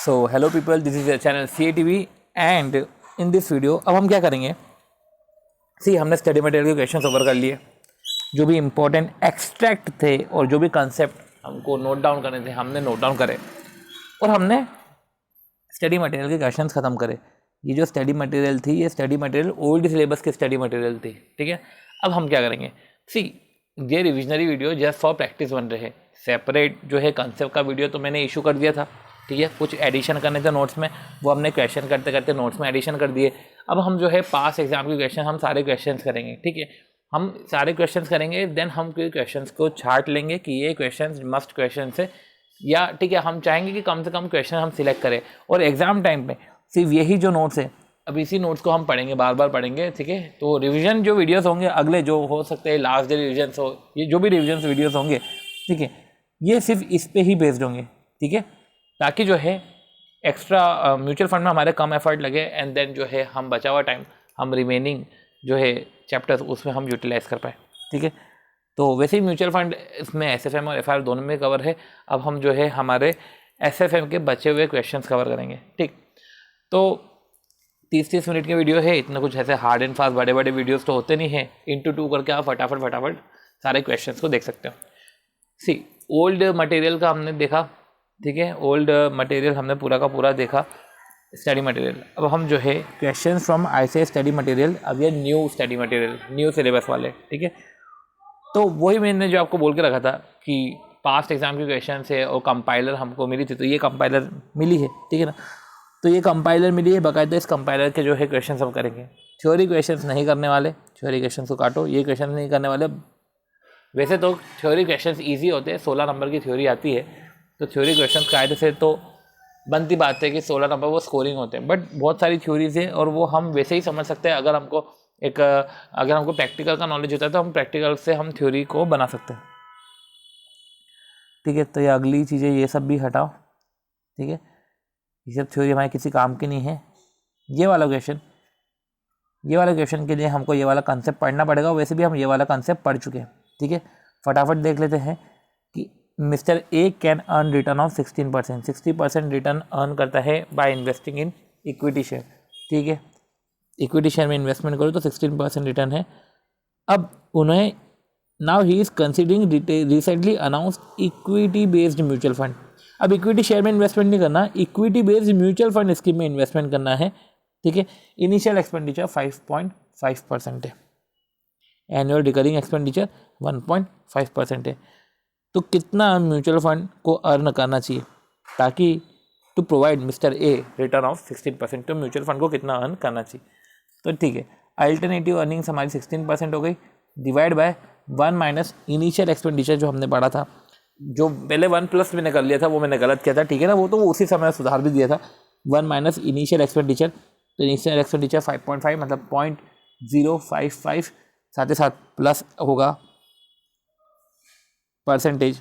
So hello people, this is your channel CATV and in this video अब हम क्या करेंगे। हमने स्टडी मटेरियल के क्वेश्चन ओवर कर लिए, जो भी इम्पोर्टेंट एक्सट्रैक्ट थे और जो भी कंसेप्ट हमको नोट डाउन करने थे हमने नोट डाउन करे और हमने स्टडी मटेरियल के क्वेश्चंस ख़त्म करे। ये जो स्टडी मटेरियल थी, ये स्टडी मटेरियल ओल्ड सिलेबस की स्टडी मटेरियल थी, ठीक है। अब हम क्या करेंगे, ये revisionary video just for practice बन रहे हैं। सेपरेट जो है कंसेप्ट का वीडियो तो मैंने इशू कर दिया था, ठीक है। कुछ एडिशन करने थे नोट्स में, वो हमने क्वेश्चन करते करते नोट्स में एडिशन कर दिए। अब हम जो है पास एग्जाम के क्वेश्चन हम सारे क्वेश्चंस करेंगे, ठीक है। हम सारे क्वेश्चंस करेंगे, देन हम क्वेश्चंस को छाट लेंगे कि ये क्वेश्चंस मस्ट क्वेश्चन है, या ठीक है हम चाहेंगे कि कम से कम क्वेश्चन हम सिलेक्ट करें। और एग्जाम टाइम पे सिर्फ यही जो नोट्स है, अब इसी नोट्स को हम पढ़ेंगे, बार बार पढ़ेंगे, ठीक है। तो रिवीजन जो वीडियोस होंगे अगले, जो हो सकते हैं लास्ट डे रिविजन्स हो, ये जो भी रिविजन वीडियोस होंगे, ठीक है, ये सिर्फ इस पे ही बेस्ड होंगे, ठीक है। ताकि जो है एक्स्ट्रा म्यूचुअल फंड में हमारे कम एफर्ट लगे एंड देन जो है हम बचा हुआ टाइम हम रिमेनिंग जो है चैप्टर्स उसमें हम यूटिलाइज कर पाए, ठीक है। तो वैसे ही म्यूचुअल फंड इसमें SFM और FR दोनों में कवर है। अब हम जो है हमारे SFM के बचे हुए क्वेश्चंस कवर करेंगे, ठीक। तो 30-30 मिनट की वीडियो है, इतना कुछ ऐसे हार्ड एंड फास्ट बड़े बड़े वीडियोस तो होते नहीं है। इंटू 2 करके आप फटाफट सारे क्वेश्चंस को देख सकते हो। ओल्ड मटेरियल का हमने देखा, ठीक है, ओल्ड मटेरियल हमने पूरा का पूरा देखा, स्टडी मटेरियल। अब हम जो है question from ICAI study material, अब ये new study material, new syllabus वाले, ठीक है। तो वही मैंने जो आपको बोल के रखा था कि पास्ट एग्जाम के क्वेश्चन है और कंपाइलर हमको मिली थी, तो ये कंपाइलर मिली है, ठीक है ना। तो ये कंपाइलर मिली है, बाकायदा इस कंपाइलर के जो है क्वेश्चन हम करेंगे। थ्योरी क्वेश्चन नहीं करने वाले, थ्योरी क्वेश्चन को काटो, ये क्वेश्चन नहीं करने वाले। वैसे तो थ्योरी क्वेश्चंस इजी होते हैं, 16 नंबर की थ्योरी आती है, तो थ्योरी क्वेश्चंस कायदे से तो बनती बात है कि 16 नंबर वो स्कोरिंग होते हैं। बट बहुत सारी थ्योरीज है और वो हम वैसे ही समझ सकते हैं अगर हमको प्रैक्टिकल का नॉलेज होता है, तो हम प्रैक्टिकल से हम थ्योरी को बना सकते हैं, ठीक है। तो ये अगली चीज़ें ये सब भी हटाओ, ठीक है। ये सब थ्योरी हमारे किसी काम की नहीं है। ये वाला क्वेश्चन के लिए हमको ये वाला कंसेप्ट पढ़ना पड़ेगा, वैसे भी हम ये वाला कंसेप्ट पढ़ चुके हैं, ठीक है। फटाफट देख लेते हैं कि mister A can earn return of 16%, 60% return earn करता है by investing in equity share, ठीक है। इक्विटी शेयर में इन्वेस्टमेंट करो तो 16% रिटर्न है। अब उन्हें now he is considering recently announced equity based mutual fund. अब इक्विटी शेयर में इन्वेस्टमेंट नहीं करना, equity based mutual fund scheme में इन्वेस्टमेंट करना है, ठीक है। इनिशियल एक्सपेंडिचर 5.5% है, एनुअल रिकरिंग एक्सपेंडिचर 1.5% है। तो कितना म्यूचुअल फंड को अर्न करना चाहिए ताकि to provide mister A return of 16%, तो म्यूचुअल फंड को कितना अर्न करना चाहिए। तो ठीक है, अल्टरनेटिव अर्निंग्स हमारी 16% हो गई, divide by 1 minus initial expenditure जो हमने पढ़ा था, जो पहले 1+ मैंने कर लिया था, वो मैंने गलत किया था, ठीक है ना। वो तो उसी समय सुधार भी दिया था। 1 माइनस इनिशियल एक्सपेंडिचर, तो इनिशियल एक्सपेंडिचर 5.5 मतलब 0.055, साथ ही साथ प्लस होगा परसेंटेज,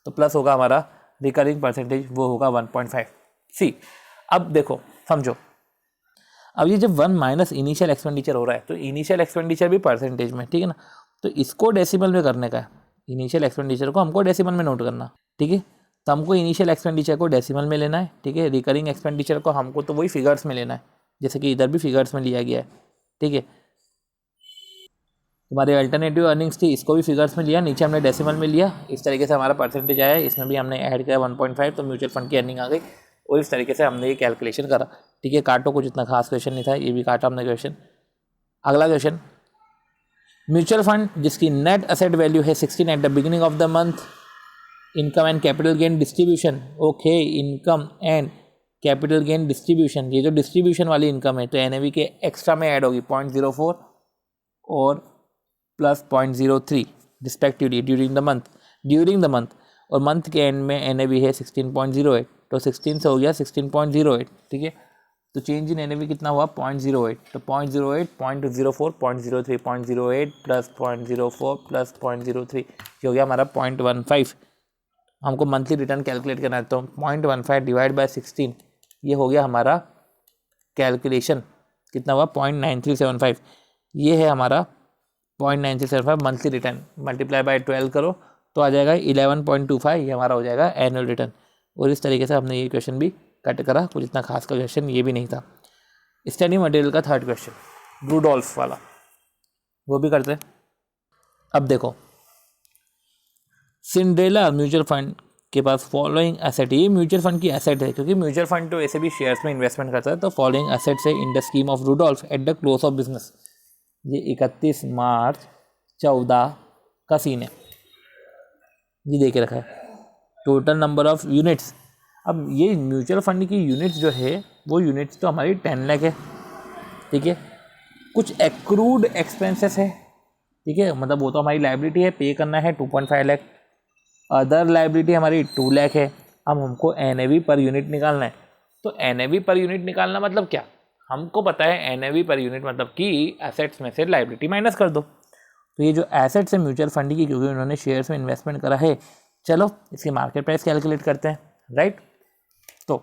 तो प्लस होगा हमारा रिकरिंग परसेंटेज, वो होगा 1.5। अब देखो समझो, अब ये जब 1 माइनस इनिशियल एक्सपेंडिचर हो रहा है, तो इनिशियल एक्सपेंडिचर भी परसेंटेज में, ठीक है ना। तो इसको डेसिमल में करने का है, इनिशियल एक्सपेंडिचर को हमको डेसिमल में नोट करना, ठीक है। तो हमको इनिशियल एक्सपेंडिचर को डेसिमल में लेना है, ठीक है। रिकरिंग एक्सपेंडिचर को हमको तो वही फिगर्स में लेना है, जैसे कि इधर भी फिगर्स में लिया गया है, ठीक है। हमारे अल्टरनेटिव अर्निंग्स थी, इसको भी फिगर्स में लिया, नीचे हमने डेसिमल में लिया, इस तरीके से हमारा परसेंटेज आया। इसमें भी हमने ऐड किया 1.5, तो म्यूचुअल फंड की अर्निंग आ गई और इस तरीके से हमने ये कैलकुलेशन करा, ठीक है। काटो, कुछ इतना खास क्वेश्चन नहीं था, ये भी काटा हमने क्वेश्चन। अगला क्वेश्चन, म्यूचुअल फंड जिसकी नेट असेट वैल्यू है 16 at the beginning of the month, income and capital gain distribution, okay, income and capital gain distribution, ये जो डिस्ट्रीब्यूशन वाली इनकम है तो NAV के एक्स्ट्रा में ऐड होगी 0.04 और plus 0.03 respectively during the month, और मंथ के एंड में NAV है 16.08, तो 16 से हो गया 16.08, ठीक है। तो चेंज इन NAV कितना हुआ 0.08, तो 0.08, 0.04, 0.03, 0.08 प्लस 0.04 प्लस 0.03, ये हो गया हमारा 0.15। हमको मंथली रिटर्न कैलकुलेट करना है, तो 0.15 डिवाइड बाय 16, ये हो गया हमारा कैलकुलेशन, कितना हुआ 0.9375, ये है हमारा 0.9375 मंथली रिटर्न। मल्टीप्लाई बाय 12 करो तो आ जाएगा 11.25, ये हमारा हो जाएगा एनुअल रिटर्न। और इस तरीके से हमने ये क्वेश्चन भी कट करा, कुछ इतना खास का क्वेश्चन ये भी नहीं था। स्टडी मटेरियल का थर्ड क्वेश्चन रूडोल्फ वाला, वो भी करते हैं। अब देखो, सिंड्रेला म्यूचुअल फंड के पास फॉलोइंग एसेट, ये म्यूचुअल फंड की एसेट है, क्योंकि म्यूचुअल फंड तो ऐसे भी शेयर्स में इन्वेस्टमेंट करता है। तो फॉलोइंग एसेट्स है in the scheme of Rudolf at the close of business. ये 31 मार्च 14 का सीन है, ये दे के रखा है। टोटल नंबर ऑफ यूनिट्स, अब ये म्यूचुअल फंड की यूनिट्स जो है वो यूनिट्स तो हमारी 10 लाख है, ठीक है। कुछ एक्रूड एक्सपेंसेस है, ठीक है, मतलब वो तो हमारी लाइबिलिटी है, पे करना है 2.5 लाख। अदर लाइबिलिटी हमारी 2 लाख है। अब हमको NAV पर यूनिट निकालना है। तो NAV पर यूनिट निकालना मतलब क्या, हमको पता है NAV पर यूनिट मतलब कि एसेट्स में से लाइबिलिटी माइनस कर दो। तो ये जो एसेट्स है म्यूचुअल फंड की, क्योंकि उन्होंने शेयर्स में इन्वेस्टमेंट करा है, चलो इसकी मार्केट प्राइस कैलकुलेट करते हैं, राइट। तो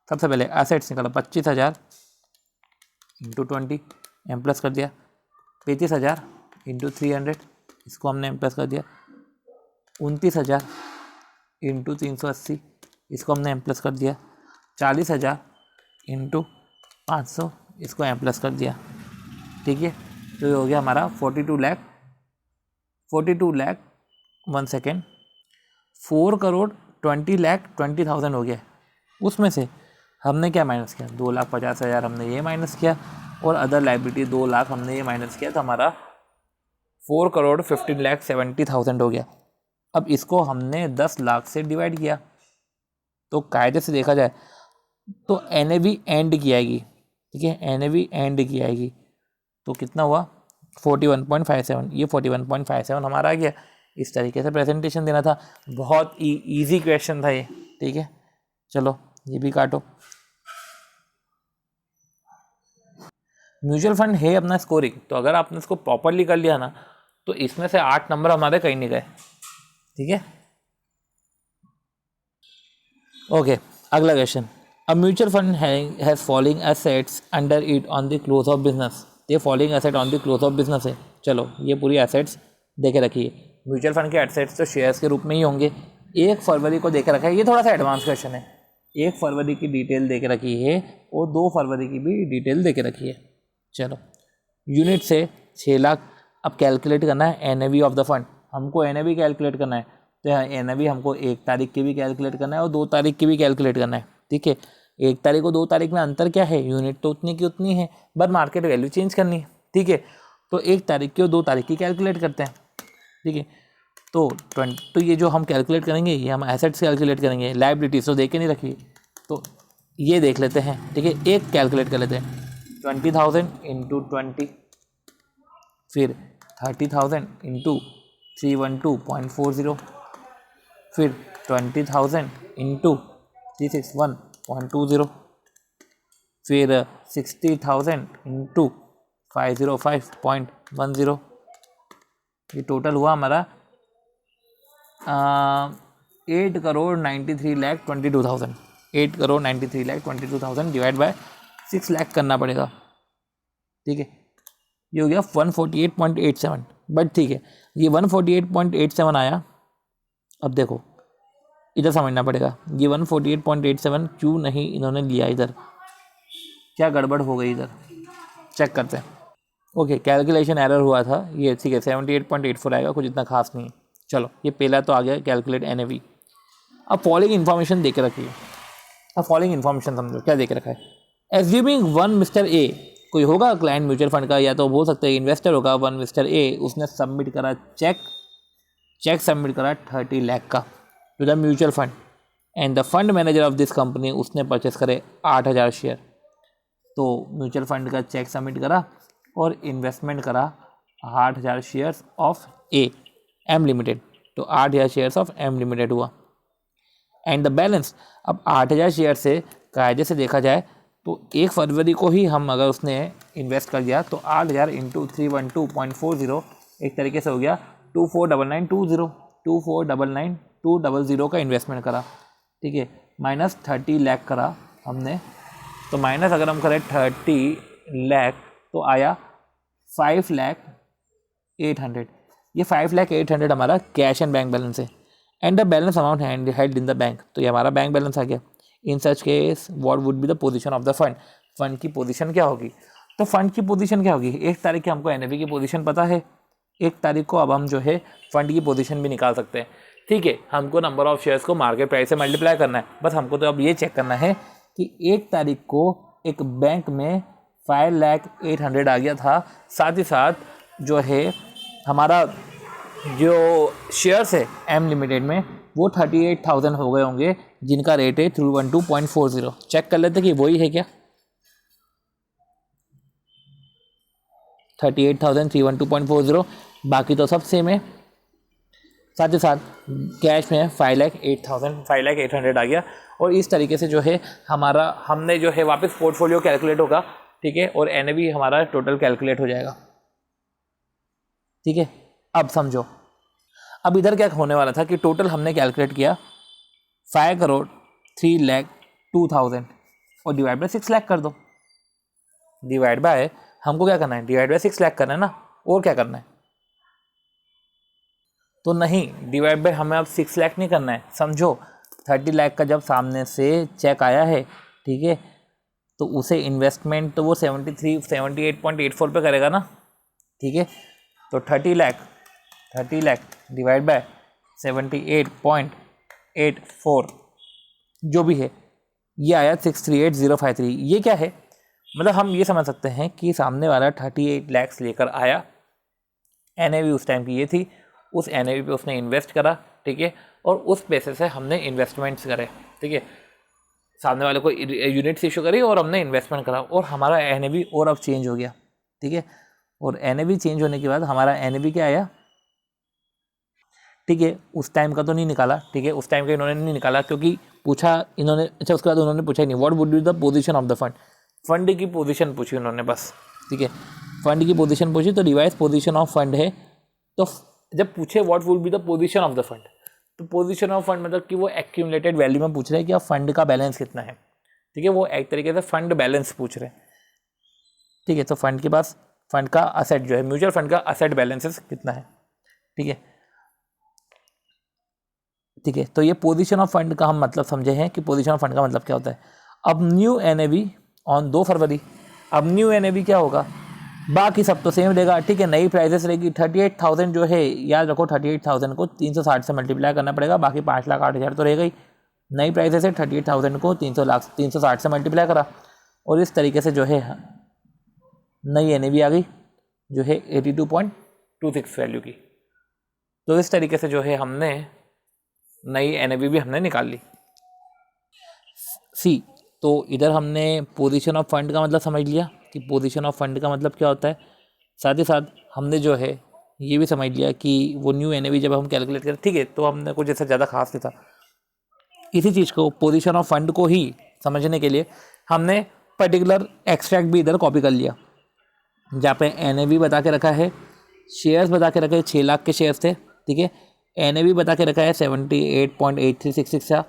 सबसे पहले एसेट्स निकालो, 25,000 इंटू 20 एम प्लस कर दिया, 35,000 इंटू 300 इसको हमने एम प्लस कर दिया, 29,000 इंटू 380 इसको हमने एम प्लस कर दिया, 40,000 इंटू 500 इसको एम प्लस कर दिया, ठीक है। तो ये हो गया हमारा 42 लाख 1 सेकेंड 4,20,20,000 हो गया। उसमें से हमने क्या माइनस किया, 2,50,000 हमने ये माइनस किया, और अदर लाइबिलिटी 2 लाख हमने ये माइनस किया, तो हमारा 4,15,70,000 हो गया। अब इसको हमने 10 लाख से डिवाइड किया, तो कायदे से देखा जाए तो NAV एंड की आएगी, ठीक है, NAV एंड की आएगी। तो कितना हुआ 41.57, ये 41.57 हमारा आ गया। इस तरीके से प्रेजेंटेशन देना था, बहुत इजी क्वेश्चन था ये, ठीक है। चलो ये भी काटो। म्यूचुअल फंड है अपना स्कोरिंग, तो अगर आपने इसको प्रॉपरली कर लिया ना, तो इसमें से 8 नंबर हमारे कहीं नहीं गए, ठीक है। ओके, अगला question. A mutual fund has following assets under it on the close of business. ये following asset on the close of business है। चलो ये पूरी एसेट्स देखे रखिए। म्यूचुअल फंड के एसेट्स तो शेयर्स के रूप में ही होंगे। 1 फरवरी को देखे रखा है, ये थोड़ा सा एडवांस क्वेश्चन है। 1 फरवरी की डिटेल देके रखी है और 2 फरवरी की भी डिटेल देके रखी है। चलो यूनिट से 6 लाख। अब कैलकुलेट करना है NAV ऑफ द फंड, हमको NAV कैलकुलेट करना है। तो NAV हमको 1 तारीख की भी कैलकुलेट करना है और 2 तारीख की भी कैलकुलेट करना है, ठीक है। 1 तारीख और 2 तारीख में अंतर क्या है, यूनिट तो उतनी की उतनी है, बस मार्केट वैल्यू चेंज करनी है, ठीक है। तो 1 तारीख की और 2 तारीख की कैलकुलेट करते हैं, ठीक है। तो ये जो हम कैलकुलेट करेंगे, ये हम एसेट्स कैलकुलेट करेंगे, लाइबिलिटीज तो देख के नहीं रखी, तो ये देख लेते हैं, ठीक है। एक कैलकुलेट कर लेते हैं, 20,000 इंटू 20, फिर 30,000 इंटू 312.40, फिर 20,000 इंटू 361.20, फिर 60,000 इंटू 505.10। ये टोटल हुआ हमारा 8,93,22,000। 8,93,22,000 डिवाइड बाय 6 लाख करना पड़ेगा, ठीक है। ये हो गया 148.87। बट ठीक है, ये 148.87 आया। अब देखो इधर समझना पड़ेगा, ये 148.87 क्यों नहीं इन्होंने लिया, इधर क्या गड़बड़ हो गई, इधर चेक करते हैं। ओके, कैलकुलेशन एरर हुआ था, ये ठीक है 78.84 आएगा, कुछ इतना खास नहीं है। चलो ये पहला तो आ गया कैलकुलेट NAV। अब फॉलोइंग इन्फॉर्मेशन दे के रखिए। अब फॉलोइंग इन्फॉर्मेशन समझो क्या दे के रखा है। एज्यूमिंग वन मिस्टर ए, कोई होगा क्लाइंट म्यूचुअल फंड का, या तो हो सकता है इन्वेस्टर होगा, वन मिस्टर ए, उसने सबमिट करा चेक सबमिट करा 30 लाख का to the mutual fund, and the fund manager of this company, उसने परचेस करे 8,000 शेयर। तो म्यूचुअल फंड का चेक सबमिट करा और इन्वेस्टमेंट करा 8,000 शेयर्स ऑफ M लिमिटेड, तो 8,000 शेयर्स ऑफ M लिमिटेड हुआ। एंड द बैलेंस, अब 8,000 शेयर से कायदे से देखा जाए तो 1 फरवरी को ही हम अगर उसने इन्वेस्ट कर दिया, तो 8,000 इंटू 312.40 एक तरीके से हो गया 249920, 2499,200 का इन्वेस्टमेंट करा, ठीक है। माइनस 30 लाख करा हमने, तो माइनस अगर हम करें 30 लाख तो आया 5,08,000। ये 5,08,000 हमारा कैश एंड बैंक बैलेंस है। And the balance amount held in the bank, तो ये हमारा बैंक बैलेंस आ गया। In such case what would be the position of the fund, fund की पोजीशन क्या होगी। तो फंड की पोजीशन क्या होगी, 1 तारीख की हमको एनएवी की पोजीशन पता है, 1 तारीख को अब हम जो है फंड की पोजीशन भी निकाल सकते हैं। ठीक है, हमको नंबर ऑफ शेयर्स को मार्केट प्राइस से मल्टीप्लाई करना है। बस हमको तो अब ये चेक करना है कि 1 तारीख को एक बैंक में 5,08,000 आ गया था, साथ ही साथ जो है हमारा जो शेयर्स है एम लिमिटेड में वो 38,000 हो गए होंगे, जिनका रेट है 312.40। चेक कर लेते कि वही है क्या, 38,312.40, बाकी तो सब सेम है। साथ ही साथ कैश में 5,08,000 आ गया। और इस तरीके से जो है हमारा हमने जो है वापस पोर्टफोलियो कैलकुलेट होगा। ठीक है, और एनएवी हमारा टोटल कैलकुलेट हो जाएगा। ठीक है, अब समझो, अब इधर क्या होने वाला था कि टोटल हमने कैलकुलेट किया 5,03,02,000 और डिवाइड बाय 6 लाख कर दो। डिवाइड बाय हमको क्या करना है, डिवाइड बाय 6 लाख करना है ना, और क्या करना है। तो नहीं, डिवाइड बाय हमें अब 6 लाख नहीं करना है। समझो 30 लाख का जब सामने से चेक आया है, ठीक है, तो उसे इन्वेस्टमेंट तो वो 78.84 पे करेगा ना। ठीक है, तो 30 लाख डिवाइड बाय 78.84 जो भी है, ये आया 638,053। ये क्या है, मतलब हम ये समझ सकते हैं कि सामने वाला 38 लाख लेकर आया, एनएवी उस टाइम की ये थी, उस एनएवी पे उसने इन्वेस्ट करा। ठीक है, और उस पैसे से हमने इन्वेस्टमेंट्स करे। ठीक है, सामने वाले को यूनिट्स इशू करी और हमने इन्वेस्टमेंट करा, और हमारा एनएवी और अब चेंज हो गया। ठीक है, और एनएवी चेंज होने के बाद हमारा एनएवी क्या आया। ठीक है, उस टाइम का तो नहीं निकाला। ठीक है, उस टाइम का इन्होंने नहीं निकाला क्योंकि पूछा इन्होंने, अच्छा उसके बाद उन्होंने पूछा ही नहीं what would be the position of the fund, fund की पोजीशन पूछी उन्होंने बस। ठीक है, फंड की पोजीशन पूछी, तो रिवाइज पोजीशन ऑफ फंड है। तो जब पूछे what would be the position of the fund, तो पोजीशन ऑफ फंड मतलब कि वो एक्यूमुलेटेड वैल्यू में पूछ रहे हैं कि आप फंड का बैलेंस कितना है। ठीक है, वो एक तरीके से फंड बैलेंस पूछ रहे हैं। ठीक है, तो फंड के पास फंड का असेट जो है, म्यूचुअल फंड का असेट बैलेंसेस कितना है। ठीक है, ठीक है, तो ये पोजीशन ऑफ फंड का हम मतलब समझे हैं कि पोजीशन ऑफ फंड का मतलब क्या होता है। अब न्यू एनएवी ऑन 2 फरवरी, अब न्यू एनएवी क्या होगा, बाकी सब तो सेम रहेगा। ठीक है, नई प्राइसेस रहेगी 38,000 जो है, याद रखो 38,000 को 360 से मल्टीप्लाई करना पड़ेगा, बाकी 5,08,000 तो रहेगा ही। नई प्राइसेस है 38,000 को 360 से मल्टीप्लाई करा, और इस तरीके से जो है नई एनएवी आ गई जो है 82.26 वैल्यू की। तो इस तरीके से जो है हमने नई एनएवी भी हमने निकाल ली। सी, तो इधर हमने पोजीशन ऑफ फंड का मतलब समझ लिया कि पोजीशन ऑफ फंड का मतलब क्या होता है। साथ ही साथ हमने जो है ये भी समझ लिया कि वो न्यू एनएवी जब हम कैलकुलेट करें, ठीक है, तो हमने कुछ ऐसा ज़्यादा खास नहीं था। इसी चीज़ को, पोजीशन ऑफ फंड को ही समझने के लिए हमने पर्टिकुलर एक्सट्रैक्ट भी इधर कॉपी कर लिया, जहाँ पे एनएवी बता के रखा है, शेयर्स बता के रखा है 6 लाख के शेयर्स थे। ठीक है, एनएवी बता के रखा है 78.8366 था,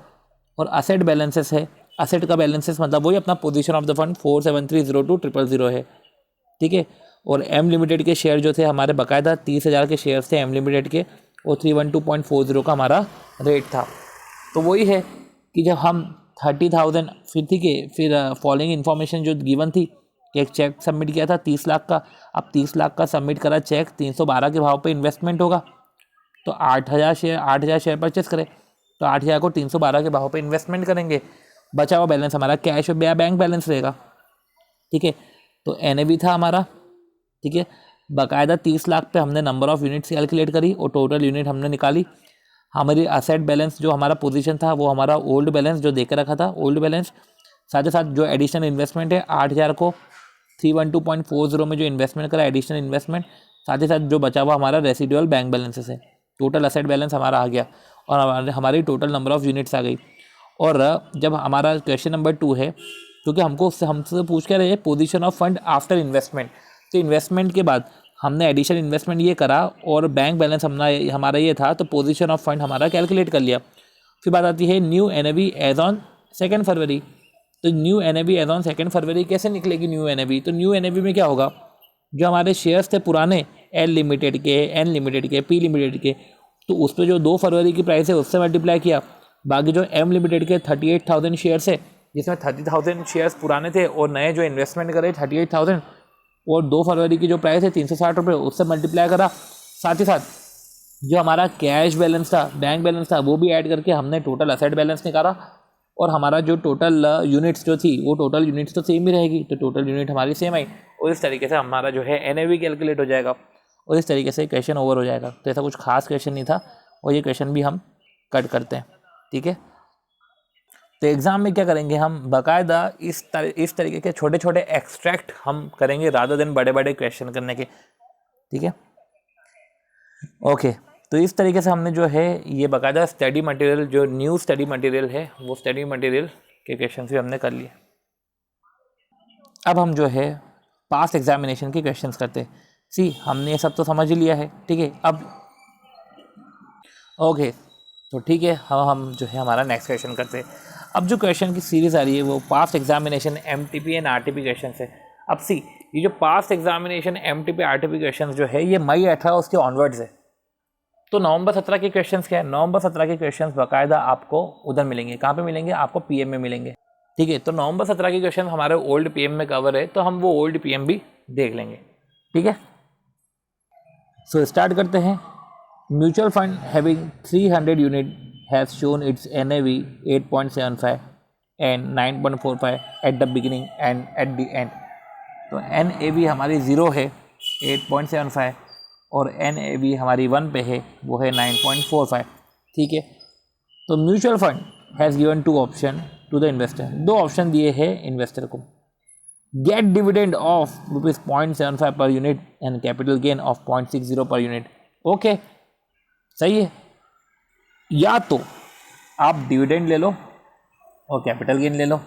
और असेट बैलेंसेस है, असेट का बैलेंसेस मतलब वही अपना पोजीशन ऑफ द फंड 47302000 है। ठीक है, और एम लिमिटेड के शेयर जो थे हमारे बकायदा 30,000 के शेयर्स थे एम लिमिटेड के, और 312.40 का हमारा रेट था। तो वही है कि जब हम 30,000 फिर, ठीक है, फिर फॉलोइंग इन्फॉर्मेशन जो गिवन थी कि एक चेक सबमिट किया था 30 लाख का, अब 30 लाख का सबमिट करा चेक, 312 के भाव पे इन्वेस्टमेंट होगा, तो 8,000 शेयर परचेस करें, तो 8,000 को 312 के भाव पे इन्वेस्टमेंट करेंगे, बचा हुआ बैलेंस हमारा कैश या बैंक बैलेंस रहेगा। ठीक है, तो एनएवी था हमारा। ठीक है, बाकायदा 30 लाख पे हमने नंबर ऑफ यूनिट्स कैलकुलेट करी और टोटल यूनिट हमने निकाली। हमारी असेट बैलेंस जो हमारा पोजीशन था वो हमारा ओल्ड बैलेंस जो देकर रखा था, ओल्ड बैलेंस, साथ ही साथ जो एडिशनल इन्वेस्टमेंट है 8,000 को 312.40 में जो इन्वेस्टमेंट करा एडिशनल इन्वेस्टमेंट, साथ ही साथ जो बचा हुआ हमारा रेसिडुअल बैंक बैलेंसेस है। टोटल असेट बैलेंस हमारा आ गया और हमारी टोटल नंबर ऑफ यूनिट्स आ गई। और जब हमारा क्वेश्चन नंबर 2 है, क्योंकि हमसे पूछ के रहे position of fund after investment, तो इन्वेस्टमेंट के बाद हमने एडिशनल इन्वेस्टमेंट ये करा और बैंक बैलेंस हमारा ये था, तो पोजीशन ऑफ फंड हमारा कैलकुलेट कर लिया। फिर बात आती है न्यू एनएवी एज ऑन 2 फरवरी। तो न्यू एनएवी एज ऑन 2 फरवरी कैसे निकलेगी न्यू एनएवी, तो न्यू एनएवी में क्या होगा, जो हमारे शेयर्स थे पुराने एल लिमिटेड के, एन लिमिटेड के, पी लिमिटेड के, तो उस पर जो 2 फरवरी की प्राइस है उससे मल्टीप्लाई किया, बाकी जो एम लिमिटेड के 38,000 शेयर्स है, जिसमें 30,000 शेयर्स पुराने थे और नए जो इन्वेस्टमेंट करे 38,000, और 2 फरवरी की जो प्राइस है 360 रुपये, उससे मल्टीप्लाई करा। साथ ही साथ जो हमारा कैश बैलेंस था, बैंक बैलेंस था, वो भी ऐड करके हमने टोटल असेट बैलेंस निकाला। और हमारा जो टोटल यूनिट्स जो थी, वो टोटल यूनिट्स तो सेम ही रहेगी, तो टोटल यूनिट हमारी सेम आई, और इस तरीके से हमारा जो है NAV कैलकुलेट हो जाएगा, और इस तरीके से क्वेश्चन ओवर हो जाएगा। तो ऐसा कुछ खास क्वेश्चन नहीं था, और ये क्वेश्चन भी हम कट करते हैं, ठीक है। तो एग्ज़ाम में क्या करेंगे हम, बाकायदा इस तरीके के छोटे छोटे एक्सट्रैक्ट हम करेंगे रादर देन बड़े बड़े क्वेश्चन करने के, ठीक है। ओके, तो इस तरीके से हमने जो है ये बाकायदा स्टडी मटेरियल, जो न्यू स्टडी मटेरियल है, वो स्टडी मटेरियल के क्वेश्चन भी हमने कर लिए। अब हम जो है पास्ट एग्जामिनेशन के क्वेश्चंस करते हैं। सी, हमने ये सब तो समझ ही लिया है, ठीक है। अब ओके, तो ठीक है, हम जो है हमारा नेक्स्ट क्वेश्चन करते हैं। अब जो क्वेश्चन की सीरीज़ आ रही है वो past examination MTP and RTP question है। अब सी, ये जो past examination MTP RTP question जो है, ये मई 18 उसके ऑनवर्ड्स है। तो नवंबर 17 के क्वेश्चंस क्या है, नवंबर 17 के क्वेश्चंस बाकायदा आपको उधर मिलेंगे। कहाँ पे मिलेंगे, आपको PM में मिलेंगे, ठीक है। तो नवंबर 17 के क्वेश्चन हमारे ओल्ड PM में कवर है, तो हम वो ओल्ड PM भी देख लेंगे, ठीक है। सो स्टार्ट करते हैं। Mutual fund having 300 unit has shown it's NAV 8.75 and 9.45 at the beginning and at the end. तो NAV हमारी 0 है 8.75, और NAV हमारी 1 पे है, वो है 9.45, ठीक है। तो mutual fund has given 2 option to the investor, 2 option दिए हैं इन्वेस्टर को। Get dividend of ₹0.75 per unit and capital gain of 0.60 per unit. Okay, सही है। या तो आप डिविडेंड ले लो और कैपिटल गेन ले लो,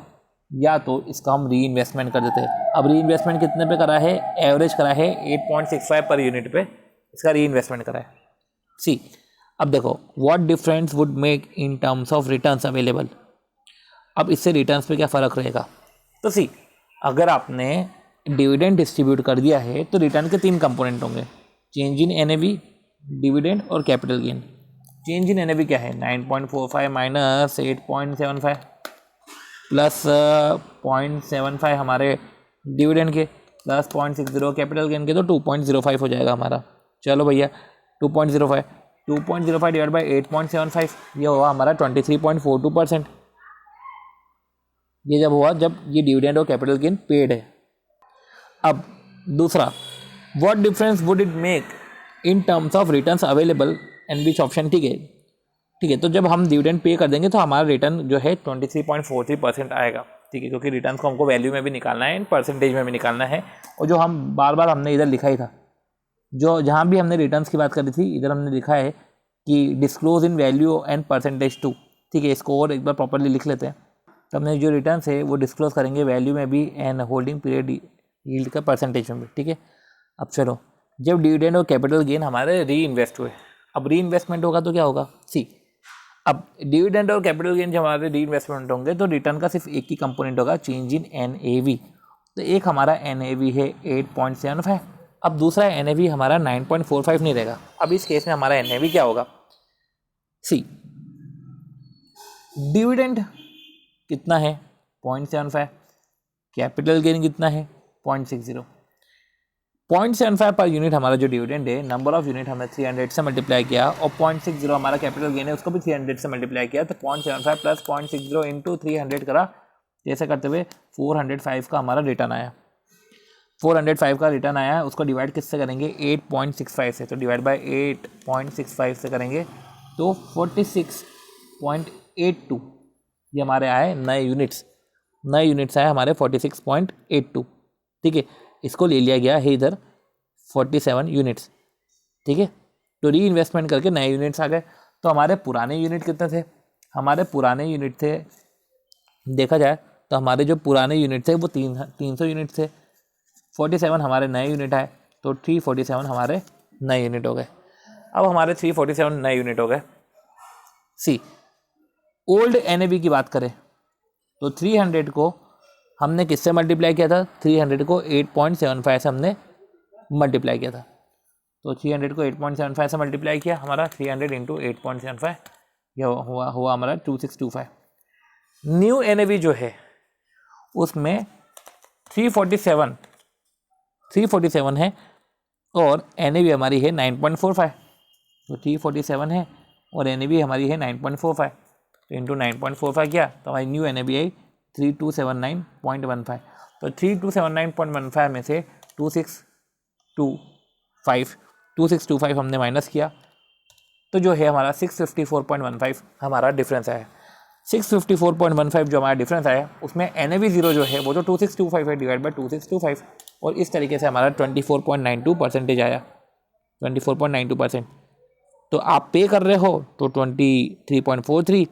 या तो इसका हम री इन्वेस्टमेंट कर देते हैं। अब री इन्वेस्टमेंट कितने पे करा है, एवरेज करा है 8.65 पर यूनिट पे, इसका री इन्वेस्टमेंट करा है। सी, अब देखो, what difference would make in terms of returns available. अब इससे रिटर्न्स पे क्या फ़र्क रहेगा। तो सी, अगर आपने डिविडेंड डिस्ट्रीब्यूट कर दिया है तो रिटर्न के 3 कंपोनेंट होंगे, चेंज इन NAV, डिविडेंड और capital gain. Change in NAV क्या है, 9.45 माइनस 8.75 प्लस 0.75 हमारे डिविडेंड के, प्लस 0.60 कैपिटल गेन के, तो 2.05 हो जाएगा हमारा। चलो भैया, 2.05 डिवाइड बाई 8.75, ये हुआ हमारा 23.42%। ये जब हुआ जब ये डिविडेंड और कैपिटल गेन पेड है। अब दूसरा, what difference would it make in terms of returns available and which option, ठीक है, ठीक है। तो जब हम डिविडेंड पे कर देंगे तो हमारा रिटर्न जो है 23.43% आएगा, ठीक है, क्योंकि रिटर्न को हमको वैल्यू में भी निकालना है एंड परसेंटेज में भी निकालना है। और जो हम बार बार हमने इधर लिखा ही था, जो जहाँ भी हमने रिटर्न्स की बात करी थी, इधर हमने लिखा है कि disclose in value and percentage too, ठीक है। इसको और एक बार प्रॉपरली लिख लेते हैं। तो हमने जो रिटर्न्स है वो डिस्क्लोज करेंगे वैल्यू में भी एंड होल्डिंग पीरियड यील्ड का परसेंटेज में भी, ठीक है। अब चलो, जब डिविडेंड और कैपिटल गेन हमारे री इन्वेस्ट हुए, अब री इन्वेस्टमेंट होगा तो क्या होगा। सी, अब डिविडेंड और कैपिटल गेन जब हमारे री इन्वेस्टमेंट होंगे तो रिटर्न का सिर्फ एक ही कंपोनेंट होगा, चेंज इन NAV। तो एक हमारा NAV है 8.75, अब दूसरा NAV हमारा 9.45 नहीं रहेगा। अब इस केस में हमारा NAV क्या होगा। सी, डिविडेंड कितना है 0.75, कैपिटल गेन कितना है 0.60। 0.75 पर यूनिट हमारा जो डिविडेंड है, नंबर ऑफ यूनिट हमने 300 से मल्टीप्लाई किया, और 0.60 हमारा कैपिटल गेन है, उसको भी 300 से मल्टीप्लाई किया। तो 0.75 प्लस 0.60 इंटू 300 करा, जैसे करते हुए 405 का हमारा रिटर्न आया। 405 का रिटर्न आया, उसको डिवाइड किससे करेंगे, 8.65 से। तो डिवाइड बाय 8.65 से करेंगे तो 46.82 ये हमारे आए नए यूनिट्स आए हमारे 46.82, ठीक है। इसको ले लिया गया है इधर 47 यूनिट्स, ठीक है। तो री इन्वेस्टमेंट करके नए यूनिट्स आ गए। तो हमारे पुराने यूनिट कितने थे, हमारे पुराने यूनिट थे, देखा जाए तो हमारे जो पुराने यूनिट थे वो 300 यूनिट थे। 47 हमारे नए यूनिट आए, तो 347 हमारे नए यूनिट हो गए। अब हमारे 347 नए यूनिट हो गए। सी, ओल्ड NAV की बात करें तो 300 को हमने किससे मल्टीप्लाई किया था, 300 को 8.75 से हमने मल्टीप्लाई किया था। तो 300 को 8.75 से मल्टीप्लाई किया, हमारा 300 इंटू 8.75 यह हुआ हमारा 2625। न्यू NAV जो है उसमें 347 है और NAV हमारी है 9.45, तो 347 है और NAV हमारी है 9.45, तो इंटू 9.45 किया तो हमारी न्यू NAV आई 3279.15। तो 3279.15 में से 2625 हमने माइनस किया तो जो है हमारा 654.15 हमारा डिफरेंस आया। 654.15 जो हमारा डिफरेंस आया उसमें NAV 0 जो है वो तो 2625 है डिवाइड बाई 2625, और इस तरीके से हमारा 24.92% आया, 24.92%। तो आप पे कर रहे हो तो 23.43,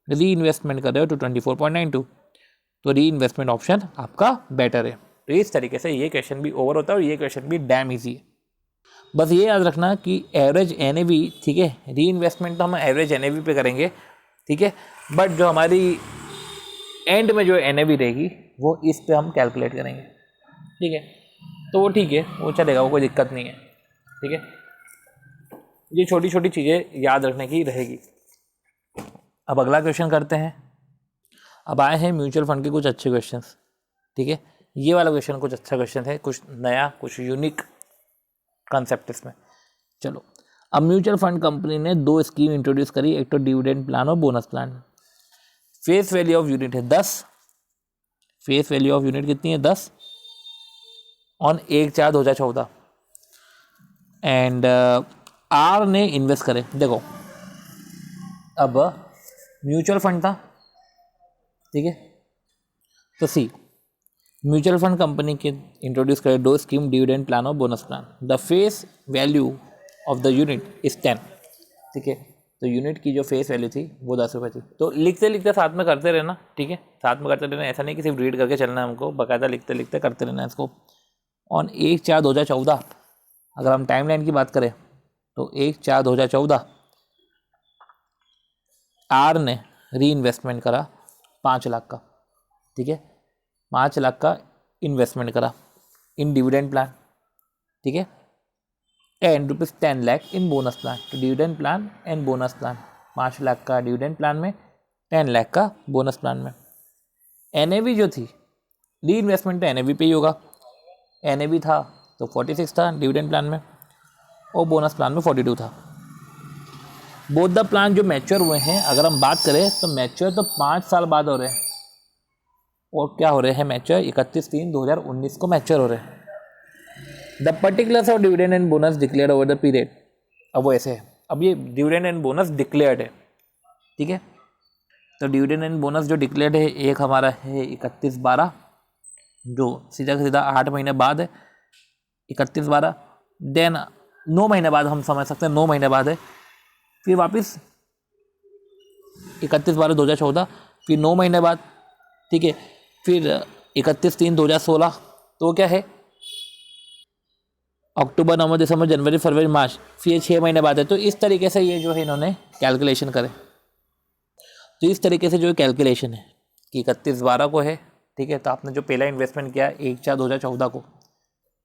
री इन्वेस्टमेंट कर रहे हो तो 24.92, तो री इन्वेस्टमेंट ऑप्शन आपका बेटर है। तो इस तरीके से ये क्वेश्चन भी ओवर होता है और ये क्वेश्चन भी डैम ईजी है। बस ये याद रखना कि एवरेज NAV, ठीक है, री इन्वेस्टमेंट तो हम एवरेज NAV पे करेंगे, ठीक है, बट जो हमारी एंड में जो NAV रहेगी वो इस पे हम कैलकुलेट करेंगे, ठीक है, तो वो ठीक है, वो चलेगा, वो कोई दिक्कत नहीं है, ठीक है। ये छोटी छोटी चीज़ें याद रखने की रहेगी। अब अगला क्वेश्चन करते हैं। अब आए हैं म्यूचुअल फंड के कुछ अच्छे क्वेश्चंस, ठीक है। ये वाला क्वेश्चन कुछ अच्छा क्वेश्चन है, कुछ नया, कुछ यूनिक कॉन्सेप्ट इसमें। चलो, अब म्यूचुअल फंड कंपनी ने 2 स्कीम इंट्रोड्यूस करी, एक तो डिविडेंड प्लान और bonus plan. Face value of unit है 10, फेस वैल्यू ऑफ यूनिट कितनी है 10 ऑन 1/4/2014, एंड आर ने इन्वेस्ट करे। देखो अब म्यूचुअल फंड था, ठीक है, तो सी म्यूचुअल फंड कंपनी के इंट्रोड्यूस करे 2 स्कीम, डिविडेंड प्लान और bonus plan. The face value of the unit is 10, ठीक है, तो यूनिट की जो फेस वैल्यू थी वो 10 रुपये थी। तो लिखते लिखते साथ में करते रहना, ठीक है, साथ में करते रहना, ऐसा नहीं कि सिर्फ रीड करके चलना है हमको, बाकायदा लिखते लिखते करते रहना है इसको। ऑन 1/4/2014 अगर हम टाइम लाइन की बात करें तो 1/4/2014 आर ने री इन्वेस्टमेंट करा 5 लाख का, ठीक है, 5 लाख का इन्वेस्टमेंट करा इन डिविडेंड प्लान, ठीक है, and ₹10 lakh in bonus plan. तो dividend plan and bonus plan, 5 lakh का डिविडेंड प्लान में, 10 लाख का बोनस प्लान में। NAV जो थी, री इन्वेस्टमेंट तो NAV पे ही होगा, NAV था तो 46 था डिविडेंड प्लान में और बोनस प्लान में 42 था। बोथ द प्लान जो मैच्योर हुए हैं, अगर हम बात करें तो मैच्योर तो 5 साल बाद हो रहे हैं, और क्या हो रहे हैं मैच्योर, 31/3/2019 को मैच्योर हो रहे हैं। The particulars of dividend and bonus declared over the period, अब वो ऐसे है, अब ये डिविडेंड एंड बोनस डिक्लेयर्ड है, ठीक है, तो डिविडेंड एंड बोनस जो डिक्लेयर्ड है, एक हमारा है 31/12 जो सीधा सीधा 8 महीने बाद है, 31/12, देन 9 महीने बाद हम समझ सकते हैं, 9 महीने बाद है, फिर वापस 31/12/2014, फिर 9 महीने बाद, ठीक है, फिर 31/3/2016, तो क्या है अक्टूबर, नवंबर, दिसंबर, जनवरी, फरवरी, मार्च, फिर 6 महीने बाद है। तो इस तरीके से ये जो है इन्होंने कैलकुलेशन करे, तो इस तरीके से जो कैलकुलेशन है कि 31/12 को है, ठीक है, तो आपने जो पहला इन्वेस्टमेंट किया 1/4/2014 को,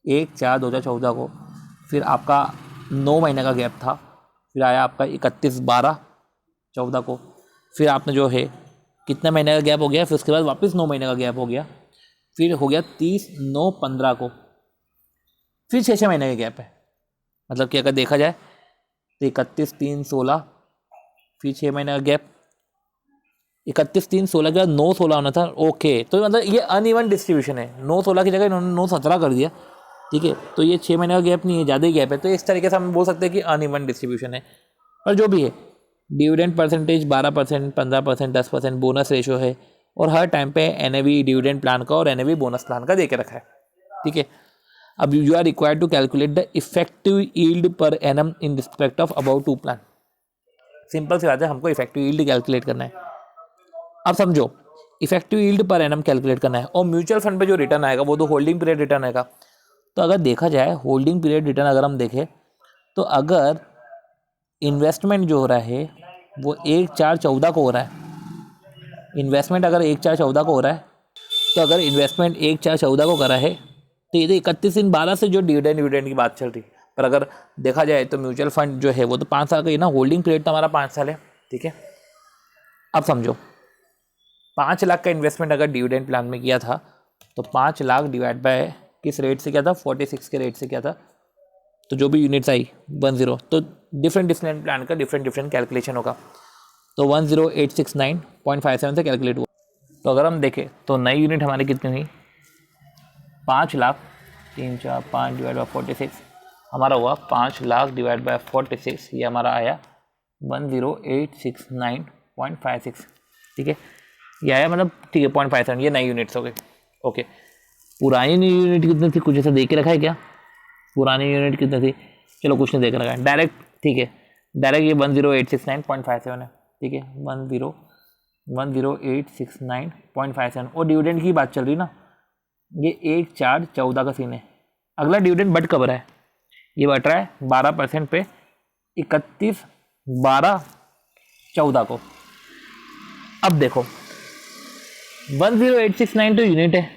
1/4/2014 को, फिर आपका 9 महीने का गैप था, फिर आया आपका 31/12/14 को, फिर आपने जो है कितने महीने का गैप हो गया, फिर उसके बाद वापस 9 महीने का गैप हो गया, फिर हो गया 30/9/15 को, फिर 6 महीने का गैप है। मतलब कि अगर देखा जाए तो 31/3/16, फिर 6 महीने का गैप, 31/3/16 के बाद 9/16 होना था, ओके, तो मतलब ये अनइवन डिस्ट्रीब्यूशन है, 9/16 की जगह इन्होंने 9/17 कर दिया, ठीक है, तो ये 6 महीने का गैप नहीं है, ज़्यादा ही गैप है, तो इस तरीके से हम बोल सकते हैं कि अनइवन डिस्ट्रीब्यूशन है। पर जो भी है, डिविडेंड परसेंटेज 12%, 15%, 10% बोनस रेशो है, और हर टाइम पे NAV डिविडेंड प्लान का और NAV बोनस प्लान का दे के रखा है, ठीक है। अब you are required to calculate the effective yield per annum in respect of about 2 plan. Simple सी बात है, हमको इफेक्टिव यील्ड कैलकुलेट करना है। अब समझो, effective yield per annum calculate करना है, और म्यूचुअल फंड पे जो रिटर्न आएगा वो तो होल्डिंग पीरियड रिटर्न आएगा। तो अगर देखा जाए होल्डिंग पीरियड रिटर्न अगर हम देखें, तो अगर इन्वेस्टमेंट जो हो रहा है वो 1/4/14 को हो रहा है, इन्वेस्टमेंट अगर 1/4/14 को हो रहा है, तो अगर इन्वेस्टमेंट 1/4/14 को करा है, तो ये 31/12 से जो डिविडेंड की बात चल रही। पर अगर देखा जाए तो म्यूचुअल फंड जो है वो तो 5 साल का ही ना, होल्डिंग पीरियड तो हमारा 5 साल है, ठीक है। अब समझो 5 लाख का इन्वेस्टमेंट अगर डिविडेंड प्लान में किया था तो 5 लाख डिवाइड बाय किस रेट से किया था, 46 के रेट से किया था, तो जो भी यूनिट्स आई 10, तो डिफरेंट प्लान का डिफरेंट कैलकुलेशन होगा। तो 10869.57 से कैलकुलेट हुआ। तो अगर हम देखें तो नई यूनिट हमारी कितनी हुई, 5 लाख, 3 4 5 डिवाइड बाई 46 हमारा हुआ 5 लाख डिवाइड बाय 46, ये हमारा आया 10869.56। ठीक है, ये आया मतलब ठीक है 0.57, ये नई यूनिट्स हो गई। ओके, पुरानी नई यूनिट कितनी थी, कुछ ऐसा दे के रखा है क्या? पुरानी यूनिट कितनी थी, चलो कुछ नहीं देख रखा है डायरेक्ट। ठीक है, डायरेक्ट ये 10869.57 है। ठीक है, 10869.57 और डिविडेंड की बात चल रही ना, ये 1/4/14 का सीन है। अगला डिविडेंड बट कब रहा है, ये बट रहा है 12% पे 31/12/14 को। अब देखो 10869 तो यूनिट है,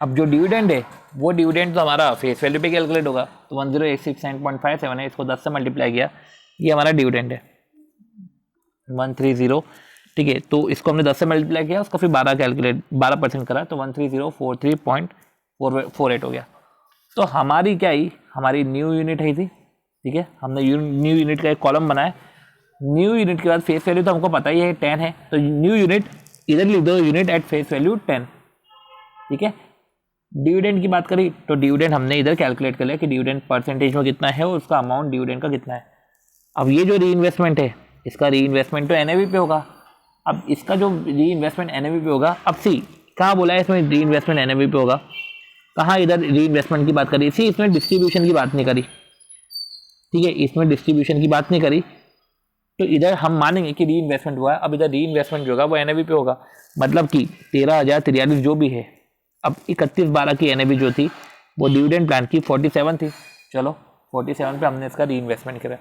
अब जो डिविडेंड है वो डिविडेंड तो हमारा फेस वैल्यू पे कैलकुलेट होगा, तो 10869.57 है, इसको 10 से मल्टीप्लाई किया, ये हमारा डिविडेंड है 130। ठीक है, तो इसको हमने 10 से मल्टीप्लाई किया, उसको फिर 12% करा, तो 13043.48 हो गया। तो हमारी क्या आई, हमारी न्यू यूनिट आई थी। ठीक है, हमने न्यू यूनिट का एक कॉलम बनाया, न्यू यूनिट के बाद फेस वैल्यू तो हमको पता ही है 10 है, तो न्यू यूनिट इधर लिख दो, यूनिट एट फेस वैल्यू 10। ठीक है, डिविडेंड की बात करी तो डिविडेंड हमने इधर कैलकुलेट कर लिया कि डिविडेंड परसेंटेज में कितना है और उसका अमाउंट डिविडेंड का कितना है। अब ये जो री इन्वेस्टमेंट है, इसका री इन्वेस्टमेंट तो एनएवी पे होगा। अब इसका जो री इन्वेस्टमेंट एनएवी पे होगा, अब सी कहाँ बोला है इसमें री इन्वेस्टमेंट एनएवी पे होगा, कहाँ इधर री इन्वेस्टमेंट की बात करी, सी इसमें डिस्ट्रीब्यूशन की बात नहीं करी। ठीक है, इसमें डिस्ट्रीब्यूशन की बात नहीं करी, तो इधर हम मानेंगे कि री इन्वेस्टमेंट हुआ है। अब इधर री इन्वेस्टमेंट जो होगा वो एनएवी पे होगा, मतलब कि 13,043 जो भी है। अब 31/12 की एनएवी जो थी वो डिविडेंड प्लान की 47 थी, चलो 47 पे हमने इसका री इन्वेस्टमेंट करा,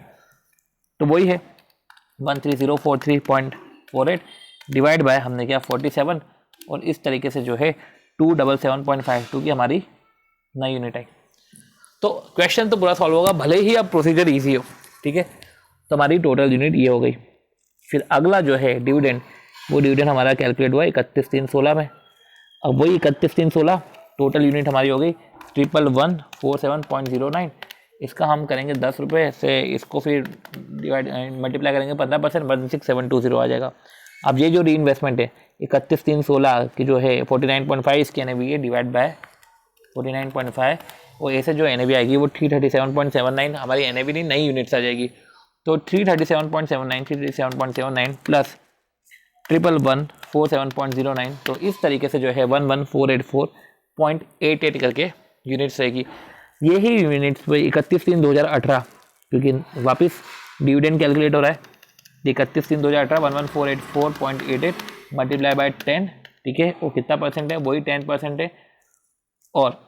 तो वही है 13043.48 डिवाइड बाय हमने किया 47, और इस तरीके से जो है 277.52 की हमारी नई यूनिट आई। तो क्वेश्चन तो पूरा सॉल्व होगा, भले ही अब प्रोसीजर इजी हो। ठीक है, तो हमारी टोटल यूनिट ये हो गई। फिर अगला जो है डिविडेंड, वो डिविडेंड हमारा कैलकुलेट हुआ 31/3/16 में। अब वही 31/3/16 टोटल यूनिट हमारी हो गई 11147.09। इसका हम करेंगे 10 रुपये से, इसको फिर डिवाइड मल्टीप्लाई करेंगे 15%, 16720 आ जाएगा। अब ये जो री इन्वेस्टमेंट है 31/3/16 की जो है 49.5 इसकी एनएवी है, डिवाइड बाय 49.5, और ऐसे जो एनएवी आएगी वो 337.79 हमारी एनएवी नहीं नई यूनिट्स आ जाएगी। तो 337.79 प्लस 11147.09, तो इस तरीके से जो है 11484.88 करके यूनिट्स रहेगी। यही यूनिट्स पे 31/3/2018, क्योंकि वापस डिविडेंड कैलकुलेट हो रहा है, 31/3/2018 11484.88 मल्टीप्लाई बाय 10। ठीक है, वो कितना परसेंट है, वही 10% है। और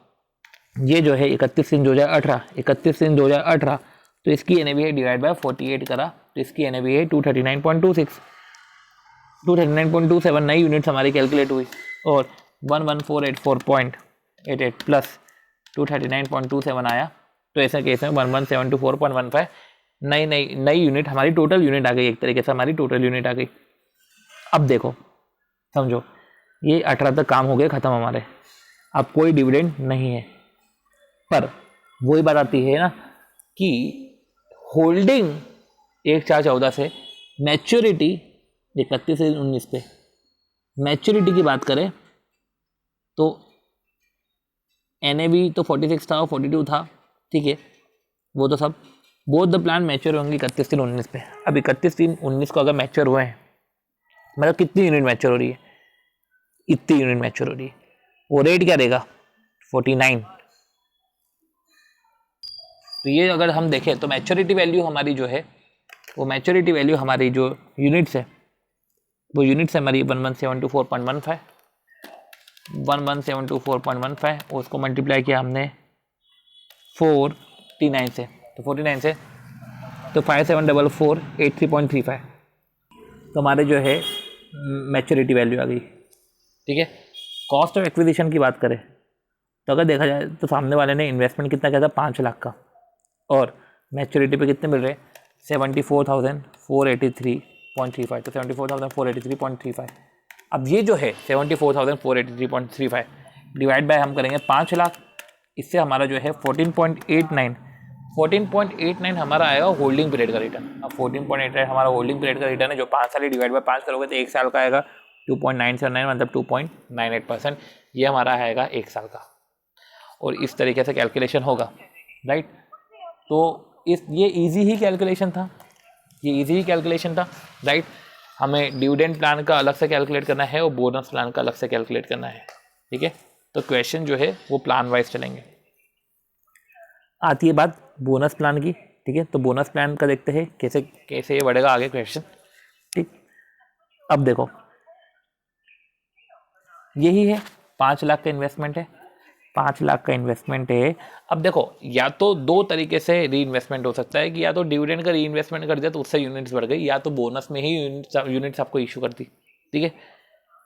ये जो है 31/3/2018 तो इसकी एनएवी है डिवाइड बाय 48 करा, तो इसकी एनएवी है 239.27 नई यूनिट्स हमारी कैलकुलेट हुई, और 11484.88 प्लस 239.27 आया, तो ऐसे केस में 11724.15 नई यूनिट हमारी टोटल यूनिट आ गई। एक तरीके से हमारी टोटल यूनिट आ गई। अब देखो समझो, ये 18 तक काम हो गए ख़त्म हमारे, अब कोई डिविडेंड नहीं है, पर वही बात आती है ना कि होल्डिंग 1/4/14 से मैच्योरिटी 31 से 19 पे, मैच्योरिटी की बात करें तो एनएवी तो 46 था और 42 था। ठीक है, वो तो सब बोथ द प्लान मैच्योर होंगे 31/3/19 पे। अब 31/3/19 को अगर मैच्योर हुए हैं, मतलब कितनी यूनिट मैच्योर हो रही है, इतनी यूनिट मैच्योर हो रही है, वो रेट क्या देगा 49। तो ये अगर हम देखें तो मैच्योरिटी वैल्यू हमारी जो है, वो मैच्योरिटी वैल्यू हमारी जो यूनिट्स है, वो यूनिट्स हमारी 11724.15 11724.15, उसको मल्टीप्लाई किया हमने 49 से, तो 49 से तो 574483.35, तो हमारे जो है मैच्योरिटी वैल्यू आ गई। ठीक है, कॉस्ट ऑफ एक्विजिशन की बात करें तो अगर देखा जाए तो सामने वाले ने इन्वेस्टमेंट कितना किया था 5 लाख का, और मैच्योरिटी पे कितने मिल रहे 74,483 74,483.35, तो 74,483.35। अब ये जो है 74,483.35 डिवाइड बाय हम करेंगे 5 लाख, इससे हमारा जो है 14.89 हमारा आएगा होल्डिंग पीरियड का रिटर्न। अब 14.89 हमारा होल्डिंग पीरियड का रिटर्न है, जो 5 साल डिवाइड बाय 5 करोगे तो 1 साल का आएगा 2.979, मतलब 2.98%। ये हमारा आएगा 1 साल का, और इस तरीके से कैलकुलेशन होगा, राइट। तो ये इजी ही कैलकुलेशन था, राइट। हमें डिविडेंड प्लान का अलग से कैलकुलेट करना है और बोनस प्लान का अलग से कैलकुलेट करना है, ठीक है। तो क्वेश्चन जो है वो प्लान वाइज चलेंगे। आती है बात बोनस प्लान की, ठीक है। तो बोनस प्लान का देखते हैं कैसे ये बढ़ेगा आगे क्वेश्चन, ठीक। अब देखो यही है 5 लाख का इन्वेस्टमेंट है, 5 लाख का इन्वेस्टमेंट है। अब देखो या तो 2 तरीके से री इन्वेस्टमेंट हो सकता है कि या तो डिविडेंड का री इन्वेस्टमेंट कर दिया तो उससे यूनिट्स बढ़ गई, या तो बोनस में ही यूनिट्स आपको इशू कर दी, ठीक है।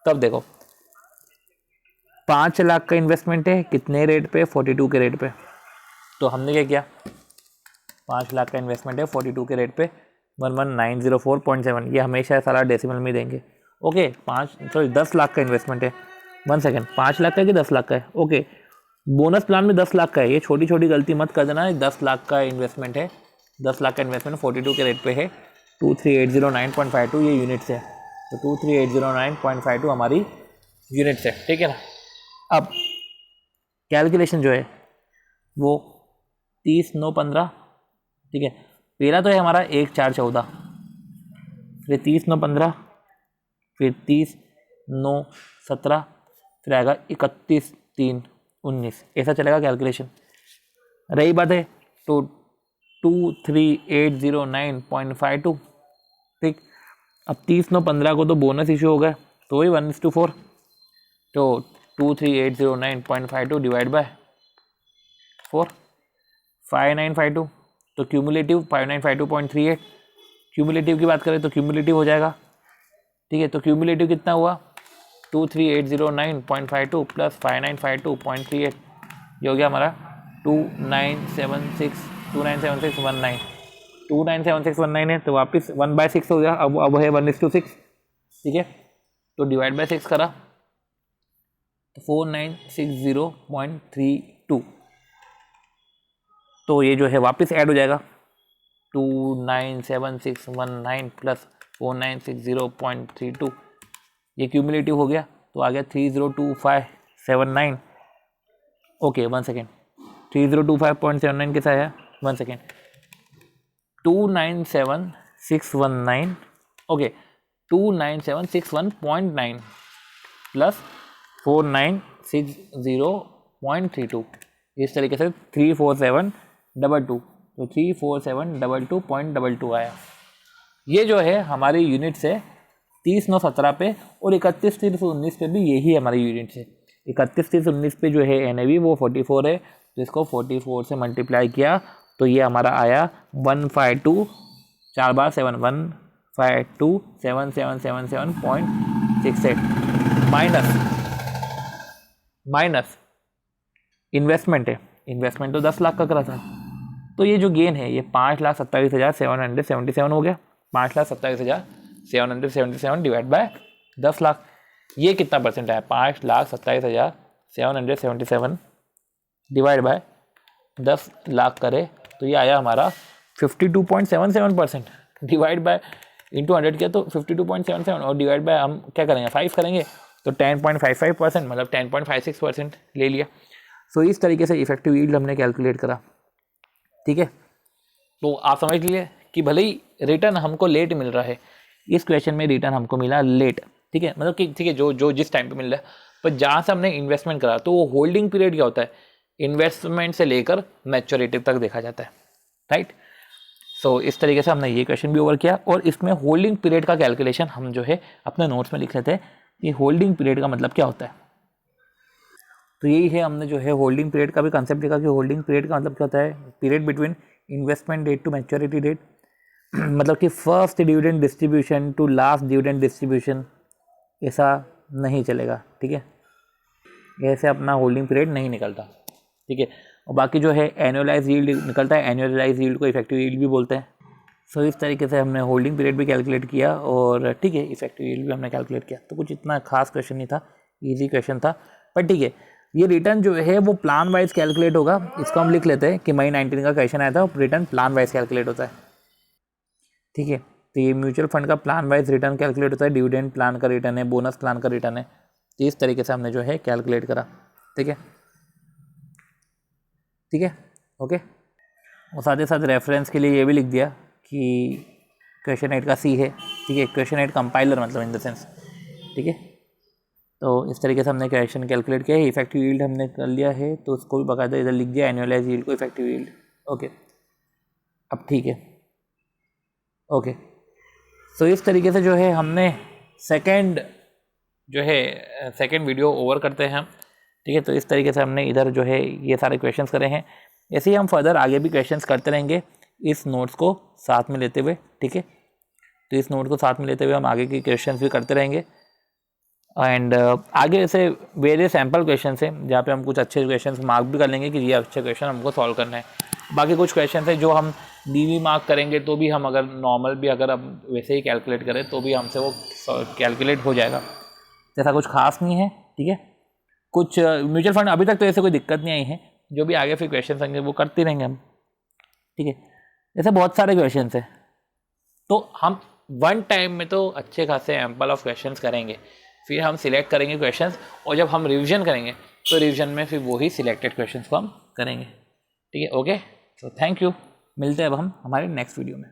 तब देखो 5 लाख का इन्वेस्टमेंट है, कितने रेट पे, 42 के रेट पे। तो हमने क्या किया, 5 लाख का इन्वेस्टमेंट है 42 के रेट पे 11904.7, ये हमेशा सारा डेसिमल में देंगे, ओके। 10 लाख का इन्वेस्टमेंट है, 1 सेकेंड, 5 लाख का है कि 10 लाख का है, ओके। बोनस प्लान में 10 लाख का है, ये छोटी छोटी गलती मत कर देना, 10 लाख का इन्वेस्टमेंट है, 10 लाख का इन्वेस्टमेंट 42 के रेट पे है, 23,809.52 ये यूनिट्स है, तो 23,809.52 हमारी यूनिट्स है, ठीक है ना। अब कैलकुलेशन जो है वो 30/9/15, ठीक है। पहला तो है हमारा 1/4/14, फिर 30/9/15, फिर 30/9/17, फिर आएगा 31/3/19, ऐसा चलेगा कैलकुलेशन। रही बात है तो 23,809.52, ठीक। अब 30/9/15 को तो बोनस इशू हो गया, तो वही 1:4, तो 23,809.52 डिवाइड बाय 4, 5952, तो क्यूमुलेटिव 5952.38, क्यूमुलेटिव की बात करें तो क्यूमुलेटिव हो जाएगा, ठीक है। तो क्यूमुलेटिव कितना हुआ, 23,809.52 प्लस 5952.38, ये हो गया हमारा 297619, 297619 है, तो वापस 1/6 हो गया, अब है 1:6, ठीक है। तो डिवाइड बाय 6 करा तो 4960.32, तो ये जो है वापस ऐड हो जाएगा 297619 प्लस 4960.32, ये क्यूमुलेटिव हो गया, तो आ गया 302579, ओके 1 सेकेंड, 3025.79 कैसा आया, 1 सेकेंड, 297619, ओके 297619 प्लस 4960.32, इस तरीके से 34722, तो 34722.22 आया। ये जो है हमारी यूनिट्स है 30/9/17 पे, और 31/3/19 पे भी यही हमारी यूनिट्स है। 31/3/19 पे जो है NAV वो 44 है, तो इसको 44 से मल्टीप्लाई किया तो ये हमारा आया 152 4 बार 7 1527777.68 माइनस इन्वेस्टमेंट है, इन्वेस्टमेंट तो 10 लाख का करा था, तो ये जो गेन है ये 5,27,777 हो गया, 5,27,777 डिवाइड बाय 10 लाख, ये कितना परसेंट आया, 5,27,777 डिवाइड बाय 10 लाख करे तो ये आया हमारा 52.77%, डिवाइड बाय इंटू 100 किया तो 52.77, और डिवाइड बाय हम क्या करेंगे 5 करेंगे तो 10.55%, मतलब 10.56% ले लिया। सो इस तरीके से इफेक्टिव यील्ड हमने कैलकुलेट करा, ठीक है। तो आप समझ लीजिए कि भले ही रिटर्न हमको लेट मिल रहा है, इस क्वेश्चन में रिटर्न हमको मिला लेट, ठीक है, मतलब कि ठीक है जो जिस टाइम पे मिल रहा है, पर जहाँ से हमने इन्वेस्टमेंट करा तो वो होल्डिंग पीरियड क्या होता है, इन्वेस्टमेंट से लेकर मैच्योरिटी तक देखा जाता है, राइट। सो इस तरीके से हमने ये क्वेश्चन भी ओवर किया, और इसमें होल्डिंग पीरियड का कैलकुलेशन हम जो है अपने नोट्स में लिख लेते हैं कि होल्डिंग पीरियड का मतलब क्या होता है। तो यही है, हमने जो है होल्डिंग पीरियड का भी कंसेप्ट लिखा कि होल्डिंग पीरियड का मतलब क्या होता है, period between investment date to maturity date, मतलब कि first dividend distribution to last dividend distribution, ऐसा नहीं चलेगा, ठीक है, ऐसे अपना होल्डिंग पीरियड नहीं निकलता, ठीक है। और बाकी जो है एनुअलाइज यील्ड निकलता है, एनुअलाइज यील्ड को इफेक्टिव यील्ड भी बोलते हैं, सो इस तरीके से हमने होल्डिंग पीरियड भी कैलकुलेट किया और ठीक है इफेक्टिव यील्ड भी हमने कैलकुलेट किया। तो कुछ इतना खास क्वेश्चन नहीं था, इजी क्वेश्चन था, पर ठीक है ये रिटर्न जो है वो प्लान वाइज कैलकुलेट होगा। इसको हम लिख लेते हैं कि मई 19 का क्वेश्चन आया था, रिटर्न प्लान वाइज कैलकुलेट होता है। ठीक है, तो ये म्यूचुअल फंड का प्लान वाइज रिटर्न कैलकुलेट होता है, डिविडेंड प्लान का रिटर्न है, बोनस प्लान का रिटर्न है। तो इस तरीके से हमने जो है कैलकुलेट करा। ठीक है, ठीक है, ओके। और साथ ही साथ रेफरेंस के लिए ये भी लिख दिया कि क्वेश्चन 8 का सी है। ठीक है, क्वेश्चन 8 कंपाइलर मतलब इन द सेंस। ठीक है, तो इस तरीके से हमने क्वेश्चन कैलकुलेट किया है। इफेक्टिव यील्ड हमने कर लिया है तो उसको भी बाकायदा इधर लिख दिया, एनुअलाइज यील्ड को इफेक्टिव यील्ड। ओके, अब ठीक है, ओके। सो इस तरीके से जो है हमने सेकंड वीडियो ओवर करते हैं हम। ठीक है, तो इस तरीके से हमने इधर जो है ये सारे क्वेश्चंस करे हैं। ऐसे ही हम फर्दर आगे भी क्वेश्चंस करते रहेंगे इस नोट्स को साथ में लेते हुए। ठीक है, तो इस नोट को साथ में लेते हुए हम आगे की क्वेश्चंस भी करते रहेंगे। एंड आगे ऐसे वेरियस सैम्पल क्वेश्चन है जहाँ पे हम कुछ अच्छे क्वेश्चन मार्क भी कर लेंगे कि ये अच्छे क्वेश्चन हमको सॉल्व करना है। बाकी कुछ क्वेश्चन है जो हम डीवी मार्क करेंगे तो भी हम अगर नॉर्मल भी अगर हम वैसे ही कैलकुलेट करें तो भी हमसे वो कैलकुलेट हो जाएगा, जैसा कुछ खास नहीं है। ठीक है, कुछ म्यूचुअल फंड अभी तक तो ऐसे कोई दिक्कत नहीं आई है, जो भी आगे फिर क्वेश्चन आएंगे वो करते रहेंगे हम। ठीक है, ऐसे बहुत सारे क्वेश्चन है, तो हम वन टाइम में तो अच्छे खासे एम्पल ऑफ क्वेश्चंस करेंगे, फिर हम सिलेक्ट करेंगे क्वेश्चंस, और जब हम रिवीजन करेंगे तो रिवीजन में फिर वही सिलेक्टेड क्वेश्चंस को हम करेंगे। ठीक है, ओके। तो थैंक यू, मिलते हैं अब हम हमारे नेक्स्ट वीडियो में।